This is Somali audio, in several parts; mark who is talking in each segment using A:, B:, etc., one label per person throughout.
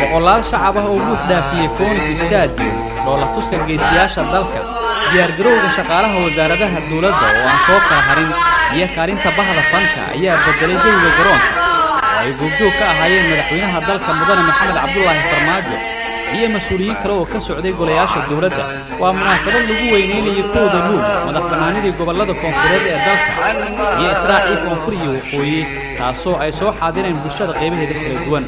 A: boqolaal shacab ah oo buux dhaafiyay Koonis Stadium oo la tuska geesiyaasha dalka diyaar garowga shaqaalaha wasaaradaha dawladda oo aan soo kala harin iyo kaalinta bahda fanka ayaa bedelay jawiga garoonka ay goobjoog ka ahaayeen madaxweynaha dalka mudane Maxamed Cabdullaahi Farmaajo iyo mas'uuliyiin kale oo ka socday golayaasha dawladda waa munaasabad lagu weyneeyay kooda luul madaxbannaanida gobolada koonfureed ee dalka iyo israaci koonfur iyo waqooyi taasoo ay soo xaadireen bulshada qaybaheeda kala duwan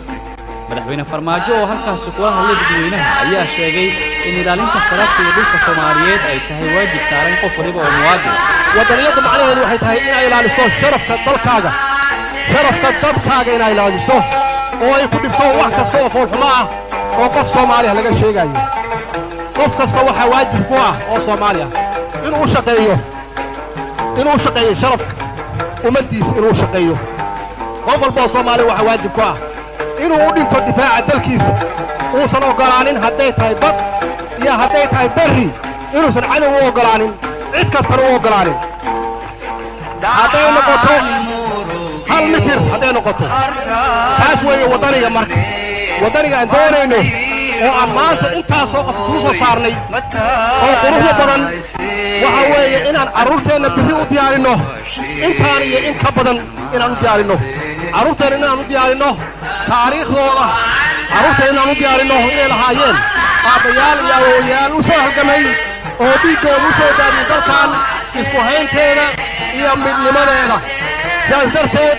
A: madaxweyne Farmaajo oo halkaas kula hadlay dadweynaha ayaa sheegay in ilaalinta sharafta iyo dhulka Soomaaliyeed ay tahay waajib saaran qof waliba oo muwaadin
B: wadaniyada macnaheedu waxay tahay in ay ilaaliso sharafka dalkaaga sharafka dadkaaga in ay ilaaliso oo ay ku dhibto wax kasta oo foolxumo ah oo qof Soomaali ah laga sheegayo qof kasta waxa waajib ku ah oo Soomaali ah inuu shaqeeyo sharafka ummadiisa inuu shaqeeyo qof walba oo Soomaali waxa waajib ku ah inuu u dhinto difaaca dalkiisa uusan ogolaanin hadday tahay bad iyo hadday tahay berri inuusan cadow u ogolaanin cid kastana u ogolaanin hadday noqoto hal mitir hadday noqoto taas weeye wadaniga marka wadaniga aan doonayno oo aan maanta intaasoo qof isugu soo saarnay oo quruxda badan waxa weeye inaan carruurteenna birri u diyaarinno intaan iyo in ka badan inaan u diyaarinno carruurteenna inaan u diyaarinno taariikhdooda carruurteenna inaan u diyaarinno inay lahaayeen aabbayaal iyo awoowayaal u soo halgamay oo dhiiggooda u soo daadiyey dalkan isku haynteeda iyo midnimadeeda sidaas darteed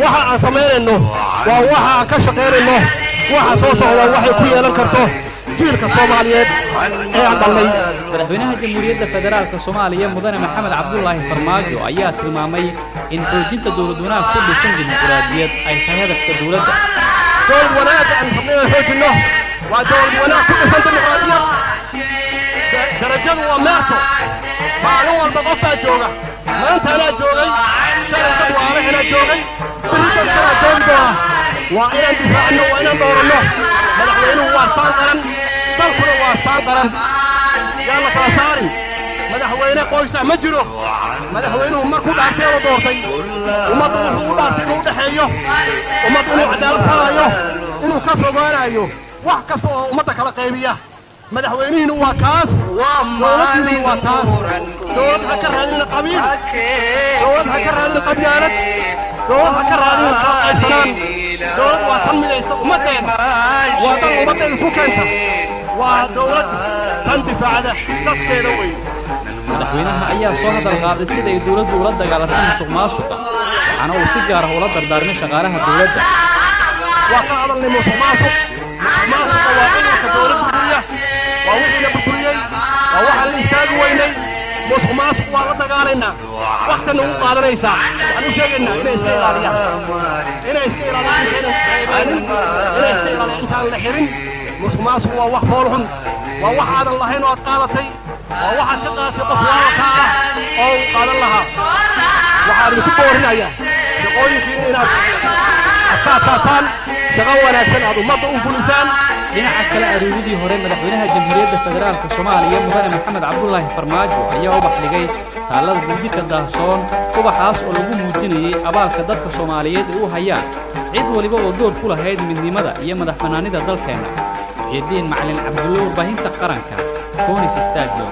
B: waxa aan samaynayno waa waxa aan ka shaqaynayno waxa soo socda waxay ku yeelan karto jiilka Soomaaliyeed ee aan dhalnay
A: madaxweynaha Jamhuuriyadda Federaalka Soomaaliya mudane Maxamed Cabdullaahi Farmaajo ayaa tilmaamay in xoojinta dawlad wanaag ku dhisan dimuqraadiyad ay tahay hadafka dawladda
B: dawlad wanaag aan rabnaa xoojinno waa dawlad wanaag ku dhisan dimuqraadiyad darajadu waa meerto maalin walba qof baa jooga maanta anaa joogay shalay dad waale anaa joogay birri dad kalaa joogi doona waa inaan difaacno waa inaan dooranno madaxweynuhu waa astaan qaran dalkuna waa astaan qaran yaan la kala saarin madaxweyne qoys ah ma jiro madaxweynuhu markuu dhaarteeda doortay ummaddu wuxuu u dhaartay inuu u dhexeeyo ummaddu inuu cadaalad falayo inuu ka fogaanayo wax kasta oo ummadda kala qaybiya madaxweynihiinu waa kaas dowladdiinu waa taas dowlad ha ka raadina qabiil dowlad ha ka raadina qabyaalad dowlad ha ka raadina kala qaybsanaan dowlad waa tan midaysa ummaddeeda waa tan ummaddeeda isu keenta waa dowlad tan difaacda dadkeeda weyn
A: madaxweynaha ayaa soo hadal qaaday sida ay dawladdu ula dagaalanto musuqmaasuqa waxaana uu si gaar ah ula dardaarmay shaqaalaha dawladda
B: waa ka hadalnay musuqmaasuqa waa ciidanka dawladda buriya waa wixii la burburiyey waa waxaan la istaagi weynay musuqmaasuq waa la dagaalaynaa waqtina ugu qaadanaysaa waxaan u sheegaynaa inay iska ilaaliyaan inay iska ilaaliyaan intaan la xirin musuqmaasuq waa wax fool xun waa wax aadan lahayn oo aad qaadatay waa waxaad ka qaadatay qof waalka ah oo uu qaadan lahaa waxaan idinku boorinayaa shaqooyinkii inaad ka adkaataan shaqo wanaagsan aad ummadda u fulisaan
A: dhinaca kale aruuridii hore madaxweynaha Jamhuuriyadda Federaalka Soomaaliya mudane Maxamed Cabdullaahi Farmaajo ayaa u baxdhigay taalada bandhigga daahsoon ubaxaas oo lagu muujinayay abaalka dadka Soomaaliyeed ee u hayaan cid waliba oo door ku lahayd midnimada iyo madaxbannaanida dalkeena Muxyidiin Macalin Cabdulle warbaahinta qaranka Koonis Stadium